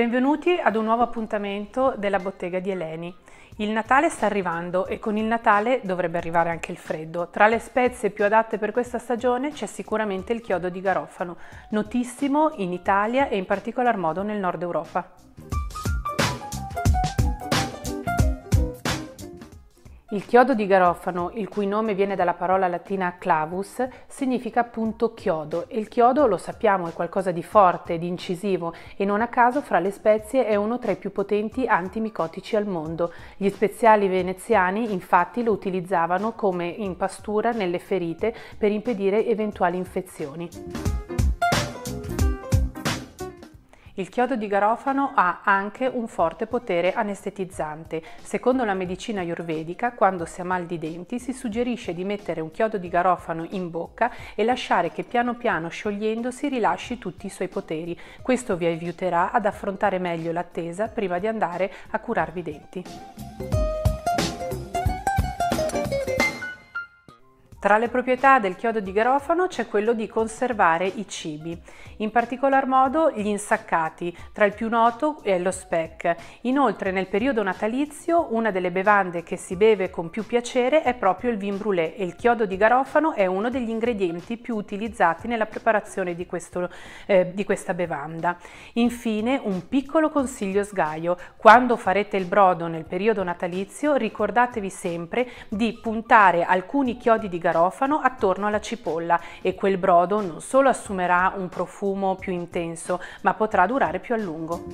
Benvenuti ad un nuovo appuntamento della bottega di Eleni. Il Natale sta arrivando e con il Natale dovrebbe arrivare anche il freddo. Tra le spezie più adatte per questa stagione c'è sicuramente il chiodo di garofano, notissimo in Italia e in particolar modo nel nord Europa. Il chiodo di garofano, il cui nome viene dalla parola latina clavus, significa appunto chiodo e il chiodo, lo sappiamo, è qualcosa di forte, di incisivo e non a caso fra le spezie è uno tra i più potenti antimicotici al mondo. Gli speziali veneziani infatti lo utilizzavano come impastura nelle ferite per impedire eventuali infezioni. Il chiodo di garofano ha anche un forte potere anestetizzante. Secondo la medicina ayurvedica, quando si ha mal di denti, si suggerisce di mettere un chiodo di garofano in bocca e lasciare che piano piano sciogliendosi rilasci tutti i suoi poteri. Questo vi aiuterà ad affrontare meglio l'attesa prima di andare a curarvi i denti. Tra le proprietà del chiodo di garofano c'è quello di conservare i cibi, in particolar modo gli insaccati, tra il più noto è lo speck. Inoltre nel periodo natalizio una delle bevande che si beve con più piacere è proprio il vin brûlé e il chiodo di garofano è uno degli ingredienti più utilizzati nella preparazione di questa bevanda. Infine un piccolo consiglio sgaio: quando farete il brodo nel periodo natalizio ricordatevi sempre di puntare alcuni chiodi di garofano attorno alla cipolla e quel brodo non solo assumerà un profumo più intenso, ma potrà durare più a lungo.